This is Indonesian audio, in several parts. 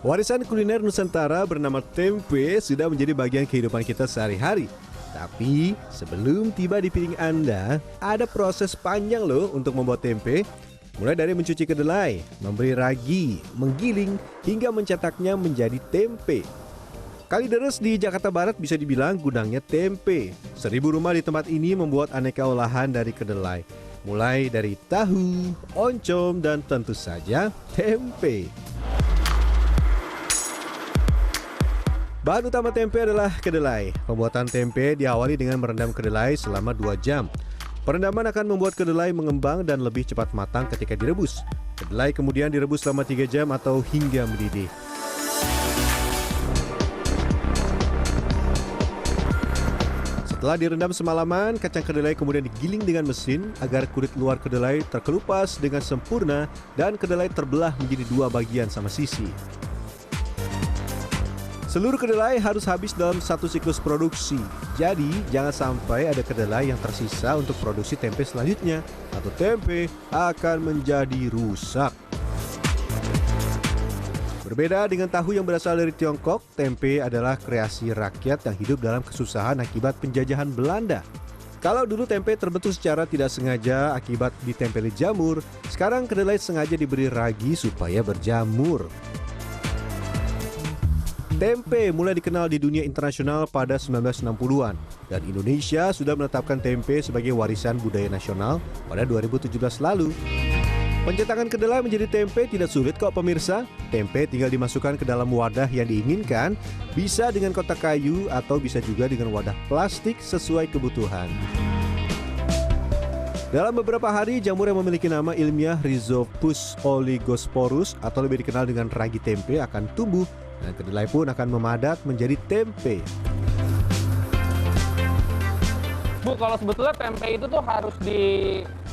Warisan kuliner Nusantara bernama tempe sudah menjadi bagian kehidupan kita sehari-hari. Tapi sebelum tiba di piring Anda, ada proses panjang loh untuk membuat tempe. Mulai dari mencuci kedelai, memberi ragi, menggiling, hingga mencetaknya menjadi tempe. Kalideres di Jakarta Barat bisa dibilang gudangnya tempe. 1000 rumah di tempat ini membuat aneka olahan dari kedelai. Mulai dari tahu, oncom, dan tentu saja tempe. Bahan utama tempe adalah kedelai. Pembuatan tempe diawali dengan merendam kedelai selama 2 jam. Perendaman akan membuat kedelai mengembang dan lebih cepat matang ketika direbus. Kedelai kemudian direbus selama 3 jam atau hingga mendidih. Setelah direndam semalaman, kacang kedelai kemudian digiling dengan mesin agar kulit luar kedelai terkelupas dengan sempurna dan kedelai terbelah menjadi 2 bagian sama sisi. Seluruh kedelai harus habis dalam 1 siklus produksi. Jadi, jangan sampai ada kedelai yang tersisa untuk produksi tempe selanjutnya, atau tempe akan menjadi rusak. Berbeda dengan tahu yang berasal dari Tiongkok, tempe adalah kreasi rakyat yang hidup dalam kesusahan akibat penjajahan Belanda. Kalau dulu tempe terbentuk secara tidak sengaja akibat ditempeli jamur, sekarang kedelai sengaja diberi ragi supaya berjamur. Tempe mulai dikenal di dunia internasional pada 1960-an dan Indonesia sudah menetapkan tempe sebagai warisan budaya nasional pada 2017 lalu. Pencetakan kedelai menjadi tempe tidak sulit kok pemirsa. Tempe tinggal dimasukkan ke dalam wadah yang diinginkan, bisa dengan kotak kayu atau bisa juga dengan wadah plastik sesuai kebutuhan. Dalam beberapa hari, jamur yang memiliki nama ilmiah Rhizopus oligosporus atau lebih dikenal dengan ragi tempe akan tumbuh dan kedelai pun akan memadat menjadi tempe. Bu, kalau sebetulnya tempe itu tuh harus di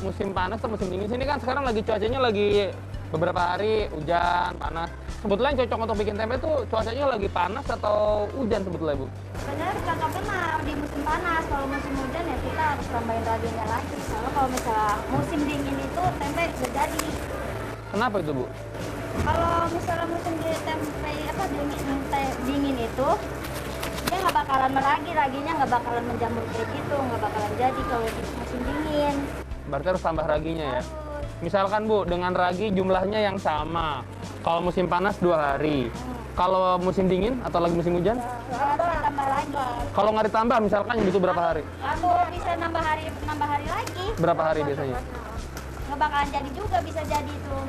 musim panas atau musim dingin. Sini kan sekarang lagi cuacanya lagi beberapa hari hujan, panas. Sebetulnya yang cocok untuk bikin tempe tuh cuacanya lagi panas atau hujan sebetulnya, Bu? Sebenarnya cocoknya mah di musim panas. Kalau musim hujan ya kita harus tambahin raginya lagi. Soalnya kalau misalnya musim dingin itu tempe udah jadi. Kenapa itu, Bu? Kalau misalnya musim di tempe dingin itu dia nggak bakalan meragi, raginya nggak bakalan menjamur kayak gitu, nggak bakalan jadi kalau di musim dingin. Berarti harus tambah raginya ya? Misalkan Bu, dengan ragi jumlahnya yang sama. Kalau musim panas 2 hari. Kalau musim dingin atau lagi musim hujan? Kalau ditambah lagi. Kalau nggak ditambah misalkan itu berapa hari? Aku bisa nambah hari lagi. Berapa hari biasanya? Nggak bakalan jadi juga, bisa jadi tuh.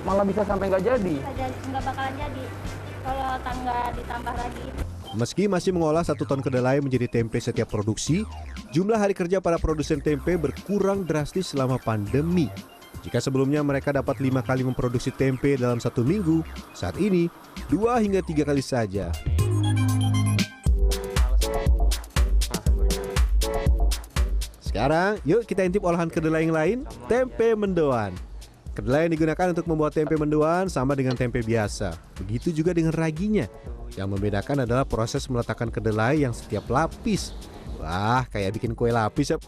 Malah bisa sampai nggak jadi? Nggak bakalan jadi kalau nggak ditambah lagi. Meski masih mengolah 1 ton kedelai menjadi tempe setiap produksi, jumlah hari kerja para produsen tempe berkurang drastis selama pandemi. Jika sebelumnya mereka dapat 5 kali memproduksi tempe dalam 1 minggu, saat ini 2 hingga 3 kali saja. Sekarang, yuk kita intip olahan kedelai yang lain, tempe mendoan. Kedelai yang digunakan untuk membuat tempe mendoan sama dengan tempe biasa. Begitu juga dengan raginya. Yang membedakan adalah proses meletakkan kedelai yang setiap lapis. Wah, kayak bikin kue lapis ya.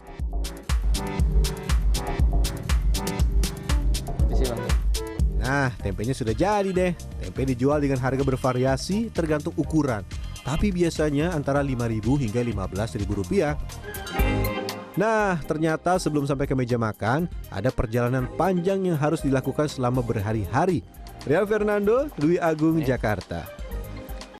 Nah, tempenya sudah jadi deh. Tempe dijual dengan harga bervariasi tergantung ukuran. Tapi biasanya antara Rp5.000 hingga Rp15.000. Nah, ternyata sebelum sampai ke meja makan, ada perjalanan panjang yang harus dilakukan selama berhari-hari. Rian Fernando, Dwi Agung, Jakarta.